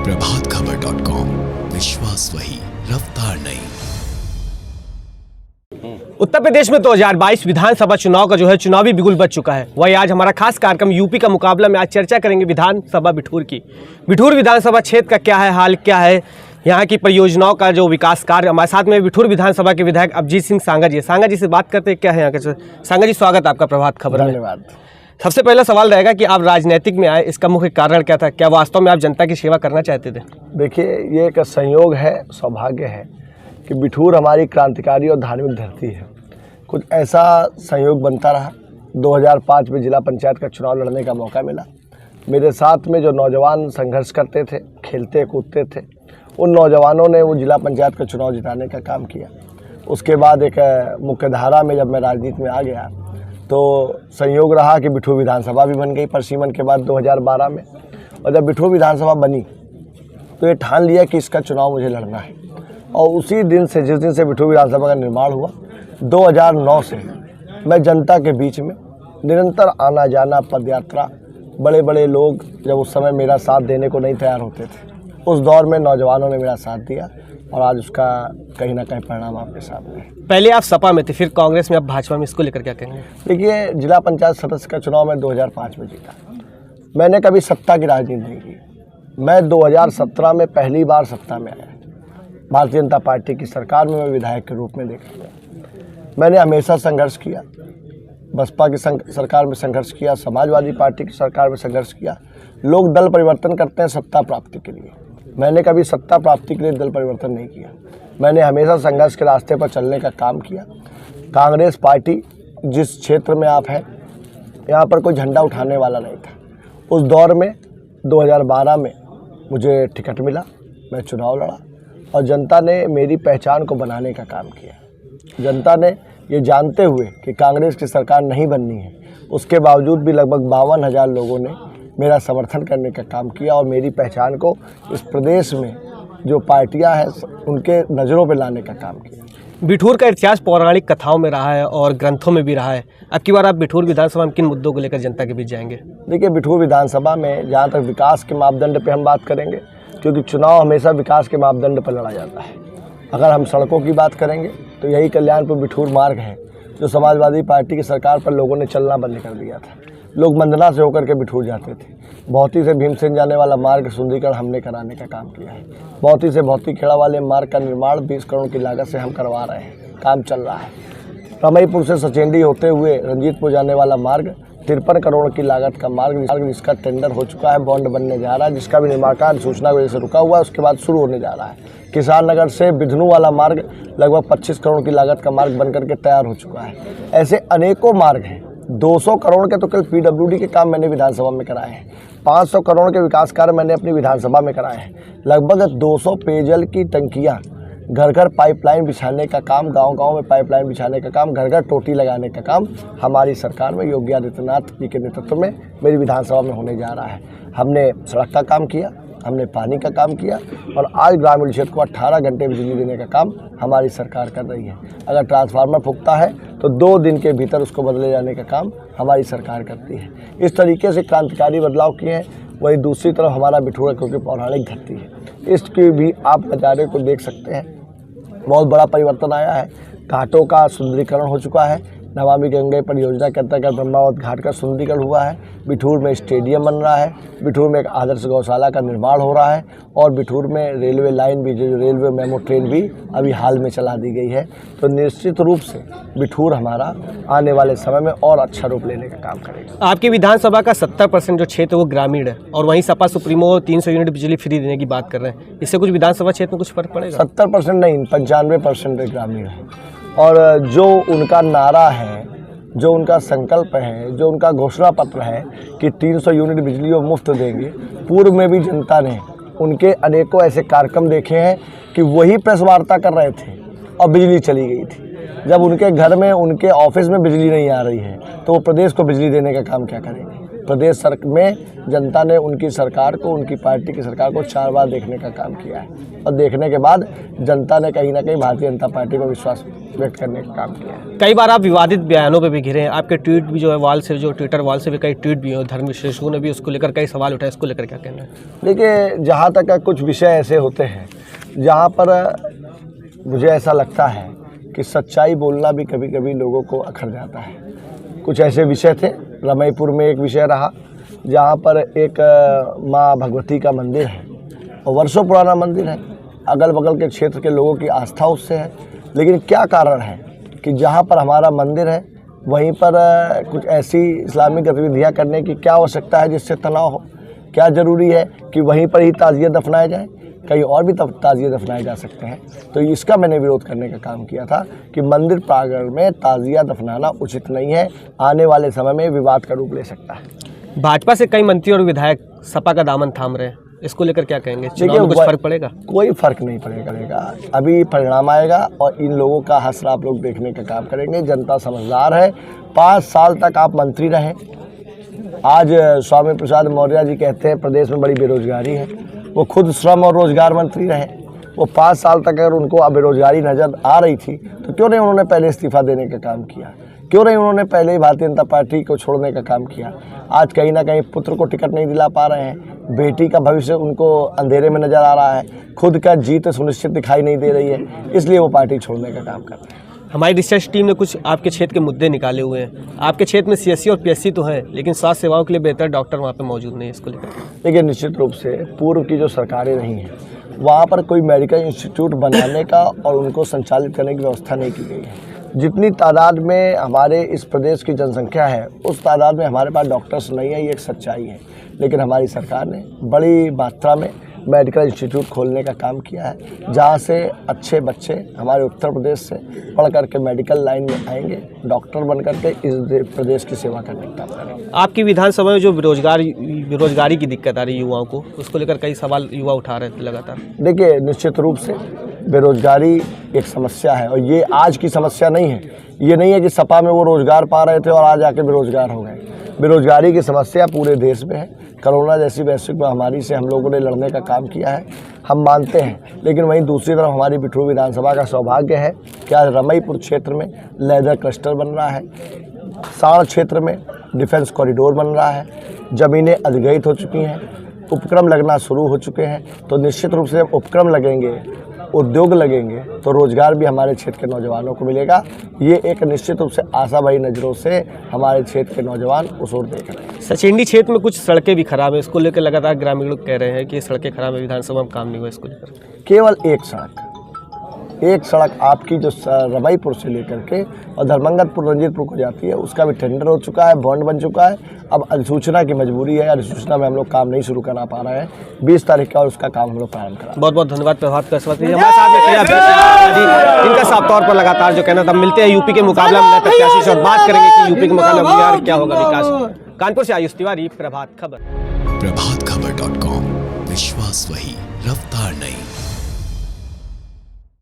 प्रभातखबर.com, विश्वास वही, रफ्तार नहीं। उत्तर प्रदेश में 2022 विधानसभा चुनाव का जो है चुनावी बिगुल बज चुका है। वही आज हमारा खास कार्यक्रम यूपी का मुकाबला में आज चर्चा करेंगे विधानसभा बिठूर की। बिठूर विधानसभा क्षेत्र का क्या है हाल, क्या है यहाँ की परियोजनाओं का जो विकास कार्य। हमारे साथ में बिठूर विधानसभा के विधायक अभिजीत सिंह सांगा जी। सांगा जी से बात करते हैं क्या है यहाँ के। सांगा जी, स्वागत आपका प्रभात खबर में। धन्यवाद। सबसे पहला सवाल रहेगा कि आप राजनीतिक में आए, इसका मुख्य कारण क्या था? क्या वास्तव में आप जनता की सेवा करना चाहते थे? देखिए, ये एक संयोग है, सौभाग्य है कि बिठूर हमारी क्रांतिकारी और धार्मिक धरती है। कुछ ऐसा संयोग बनता रहा। 2005 में जिला पंचायत का चुनाव लड़ने का मौका मिला। मेरे साथ में जो नौजवान संघर्ष करते थे, खेलते कूदते थे, उन नौजवानों ने वो जिला पंचायत का चुनाव जिताने का काम किया। उसके बाद एक मुख्यधारा में जब मैं राजनीति में आ गया तो संयोग रहा कि बिठूर विधानसभा भी बन गई परसीमन के बाद 2012 में। और जब बिठूर विधानसभा बनी तो ये ठान लिया कि इसका चुनाव मुझे लड़ना है। और उसी दिन से, जिस दिन से बिठूर विधानसभा का निर्माण हुआ, 2009 से मैं जनता के बीच में निरंतर आना जाना, पदयात्रा। बड़े बड़े लोग जब उस समय मेरा साथ देने को नहीं तैयार होते थे, उस दौर में नौजवानों ने मेरा साथ दिया और आज उसका कहीं ना कहीं परिणाम आपके सामने है। पहले आप सपा में थे, फिर कांग्रेस में, अब भाजपा में, इसको लेकर क्या कहेंगे? देखिए, जिला पंचायत सदस्य का चुनाव मैं 2005 में जीता। मैंने कभी सत्ता की राजनीति नहीं की। मैं 2017 में पहली बार सत्ता में आया। भारतीय जनता पार्टी की सरकार में मैं विधायक के रूप में देखा गया। मैंने हमेशा संघर्ष किया, बसपा की सरकार में संघर्ष किया, समाजवादी पार्टी की सरकार में संघर्ष किया। लोग दल परिवर्तन करते हैं सत्ता प्राप्ति के लिए। मैंने कभी सत्ता प्राप्ति के लिए दल परिवर्तन नहीं किया। मैंने हमेशा संघर्ष के रास्ते पर चलने का काम किया। कांग्रेस पार्टी जिस क्षेत्र में आप हैं, यहाँ पर कोई झंडा उठाने वाला नहीं था। उस दौर में 2012 में मुझे टिकट मिला, मैं चुनाव लड़ा और जनता ने मेरी पहचान को बनाने का काम किया। जनता ने ये जानते हुए कि कांग्रेस की सरकार नहीं बननी है, उसके बावजूद भी लगभग 52,000 लोगों ने मेरा समर्थन करने का काम किया और मेरी पहचान को इस प्रदेश में जो पार्टियां हैं उनके नज़रों पे लाने का काम किया। बिठूर का इतिहास पौराणिक कथाओं में रहा है और ग्रंथों में भी रहा है। अब की बार आप बिठूर विधानसभा में किन मुद्दों को लेकर जनता के बीच जाएंगे? देखिए, बिठूर विधानसभा में जहाँ तक विकास के मापदंड पे हम बात करेंगे, क्योंकि चुनाव हमेशा विकास के मापदंड पर लड़ा जाता है। अगर हम सड़कों की बात करेंगे तो यही कल्याणपुर बिठूर मार्ग है जो समाजवादी पार्टी की सरकार पर लोगों ने चलना बंद कर दिया था। लोग मंदना से होकर के बिठूर जाते थे। भौती से भीमसेन जाने वाला मार्ग सुंदरीकरण हमने कराने का काम किया है। भौती से भौती खेड़ा वाले मार्ग का निर्माण 20 करोड़ की लागत से हम करवा रहे हैं, काम चल रहा है। रमईपुर से सचेंडी होते हुए रंजीतपुर जाने वाला मार्ग 53 करोड़ की लागत का मार्ग, जिसका टेंडर हो चुका है, बॉन्ड बनने जा रहा है, जिसका भी निर्माण कार्य सूचना की वजह से रुका हुआ है, उसके बाद शुरू होने जा रहा है। किसान नगर से बिधनू वाला मार्ग लगभग 25 करोड़ की लागत का मार्ग बनकर के तैयार हो चुका है। ऐसे अनेकों मार्ग हैं। 200 करोड़ के तो केवल PWD के काम मैंने विधानसभा में कराए हैं। 500 करोड़ के विकास कार्य मैंने अपनी विधानसभा में कराए हैं। लगभग 200 पेयजल की टंकियाँ, घर घर पाइपलाइन बिछाने का काम, गांव-गांव में पाइपलाइन बिछाने का काम, घर घर टोटी लगाने का काम हमारी सरकार में योगी आदित्यनाथ जी के नेतृत्व में मेरी विधानसभा में होने जा रहा है। हमने सड़क का काम किया, हमने पानी का काम किया और आज ग्रामीण क्षेत्र को 18 घंटे बिजली देने का काम हमारी सरकार कर रही है। अगर ट्रांसफार्मर फूकता है तो 2 दिन के भीतर उसको बदले जाने का काम हमारी सरकार करती है। इस तरीके से क्रांतिकारी बदलाव किए हैं। वही दूसरी तरफ हमारा बिठूर क्योंकि पौराणिक धरती है, इसकी भी आप नज़ारे को देख सकते हैं। बहुत बड़ा परिवर्तन आया है। घाटों का सुंदरीकरण हो चुका है। नमामि गंगे परियोजना के अंतर्गत ब्रह्मावत घाट का सुंदरीकरण हुआ है। बिठूर में स्टेडियम बन रहा है। बिठूर में एक आदर्श गौशाला का निर्माण हो रहा है और बिठूर में रेलवे लाइन भी, जो रेलवे मेमो ट्रेन भी अभी हाल में चला दी गई है। तो निश्चित रूप से बिठूर हमारा आने वाले समय में और अच्छा रूप लेने का काम करेगा। आपकी विधानसभा का 70% जो क्षेत्र वो ग्रामीण है और वहीं सपा सुप्रीमो 300 यूनिट बिजली फ्री देने की बात कर रहे हैं। इससे कुछ विधानसभा क्षेत्र में कुछ फर्क पड़ेगा? 70% नहीं, 95% ग्रामीण है। और जो उनका नारा है, जो उनका संकल्प है, जो उनका घोषणा पत्र है कि 300 यूनिट बिजली वो मुफ्त देंगे, पूर्व में भी जनता ने उनके अनेकों ऐसे कार्यक्रम देखे हैं कि वही प्रेस वार्ता कर रहे थे और बिजली चली गई थी। जब उनके घर में, उनके ऑफिस में बिजली नहीं आ रही है तो वो प्रदेश को बिजली देने का काम क्या करेंगे? प्रदेश सरकार में जनता ने उनकी सरकार को, उनकी पार्टी की सरकार को 4 बार देखने का काम किया है और देखने के बाद जनता ने कहीं ना कहीं भारतीय जनता पार्टी को विश्वास व्यक्त करने का काम किया है। कई बार आप विवादित बयानों पे भी घिरे हैं, आपके ट्वीट भी जो है वाल से, जो ट्विटर वाल से भी कई ट्वीट भी हैं, धर्म विशेषज्ञों ने भी उसको लेकर कई सवाल उठाए, इसको लेकर क्या कहना है? देखिए, जहाँ तक कुछ विषय ऐसे होते हैं जहाँ पर मुझे ऐसा लगता है कि सच्चाई बोलना भी कभी कभी लोगों को अखर जाता है। कुछ ऐसे विषय थे, रमईपुर में एक विषय रहा जहाँ पर एक माँ भगवती का मंदिर है और वर्षों पुराना मंदिर है, अगल बगल के क्षेत्र के लोगों की आस्था उससे है, लेकिन क्या कारण है कि जहाँ पर हमारा मंदिर है वहीं पर कुछ ऐसी इस्लामिक गतिविधियाँ करने की क्या आवश्यकता है जिससे तनाव हो? क्या ज़रूरी है कि वहीं पर ही ताज़िया दफनाया जाए? कहीं और भी ताज़िया दफनाए जा सकते हैं। तो इसका मैंने विरोध करने का काम किया था कि मंदिर प्रांगण में ताज़िया दफनाना उचित नहीं है, आने वाले समय में विवाद का रूप ले सकता है। भाजपा से कई मंत्री और विधायक सपा का दामन थाम रहे हैं, इसको लेकर क्या कहेंगे? चुनाव में कुछ फर्क पड़ेगा? कोई फर्क नहीं पड़ेगा। अभी परिणाम आएगा और इन लोगों का हश्र आप लोग देखने का काम करेंगे। जनता समझदार है। 5 साल तक आप मंत्री रहे। आज स्वामी प्रसाद मौर्य जी कहते हैं प्रदेश में बड़ी बेरोजगारी है। वो खुद श्रम और रोजगार मंत्री रहे। वो 5 साल तक अगर उनको बेरोजगारी नज़र आ रही थी तो क्यों नहीं उन्होंने पहले इस्तीफा देने का काम किया? क्यों नहीं उन्होंने पहले ही भारतीय जनता पार्टी को छोड़ने का काम किया? आज कहीं ना कहीं पुत्र को टिकट नहीं दिला पा रहे हैं, बेटी का भविष्य उनको अंधेरे में नज़र आ रहा है, खुद का जीत सुनिश्चित दिखाई नहीं दे रही है, इसलिए वो पार्टी छोड़ने का काम कर रहे हैं। हमारी रिसर्च टीम ने कुछ आपके क्षेत्र के मुद्दे निकाले हुए हैं। आपके क्षेत्र में सीएससी और पीएससी तो है, लेकिन स्वास्थ्य सेवाओं के लिए बेहतर डॉक्टर वहाँ पे मौजूद नहीं है, इसको लेकर? देखिए, निश्चित रूप से पूर्व की जो सरकारें रही हैं वहाँ पर कोई मेडिकल इंस्टीट्यूट बनाने का और उनको संचालित करने की व्यवस्था नहीं की गई है। जितनी तादाद में हमारे इस प्रदेश की जनसंख्या है उस तादाद में हमारे पास डॉक्टर्स नहीं है, ये एक सच्चाई है। लेकिन हमारी सरकार ने बड़ी मात्रा में मेडिकल इंस्टीट्यूट खोलने का काम किया है, जहाँ से अच्छे बच्चे हमारे उत्तर प्रदेश से पढ़ करके मेडिकल लाइन में आएंगे, डॉक्टर बन करके इस प्रदेश की सेवा करने का काम करेंगे। आपकी विधानसभा में जो बेरोजगारी की दिक्कत आ रही है युवाओं को, उसको लेकर कई सवाल युवा उठा रहे थे लगातार। देखिए, निश्चित रूप से बेरोजगारी एक समस्या है और ये आज की समस्या नहीं है। ये नहीं है कि सपा में वो रोजगार पा रहे थे और आज आके बेरोजगार हो गए। बेरोजगारी की समस्या पूरे देश में है। कोरोना जैसी वैश्विक महामारी से हम लोगों ने लड़ने का काम किया है, हम मानते हैं। लेकिन वहीं दूसरी तरफ हमारी बिठूर विधानसभा का सौभाग्य है कि आज रमईपुर क्षेत्र में लेदर क्लस्टर बन रहा है, साड़ क्षेत्र में डिफेंस कॉरिडोर बन रहा है, ज़मीनें अधिग्रहित हो चुकी हैं, उपक्रम लगना शुरू हो चुके हैं। तो निश्चित रूप से उपक्रम लगेंगे, उद्योग लगेंगे तो रोजगार भी हमारे क्षेत्र के नौजवानों को मिलेगा। ये एक निश्चित रूप से आशा भरी नज़रों से हमारे क्षेत्र के नौजवान उस ओर देख रहे हैं। सचिंडी क्षेत्र में कुछ सड़कें भी खराब है, इसको लेकर लगातार ग्रामीण लोग कह रहे हैं कि सड़कें खराब है, विधानसभा में काम नहीं हुआ, इसको लेकर? केवल एक सड़क आपकी जो रमईपुर से लेकर के और धर्मंगतपुर रंजीतपुर को जाती है उसका भी टेंडर हो चुका है, बॉन्ड बन चुका है। अब अधिसूचना की मजबूरी है, अधिसूचना में हम लोग काम नहीं शुरू करा पा रहे हैं। 20 तारीख का और उसका काम हम लोग प्रारंभ करा। बहुत बहुत धन्यवाद प्रभात का हमारे साथ में कई अभ्यर्थी जिनका साफ तौर पर लगातार जो कहना था। मिलते हैं यूपी के मुकाबला में प्रत्याशी से और बात करेंगे कि यूपी के मुकाबले में बिहार क्या होगा विकास। कानपुर से आयुष तिवारी, प्रभात खबर। प्रभातखबर.com, विश्वास वही, रफ्तार नहीं।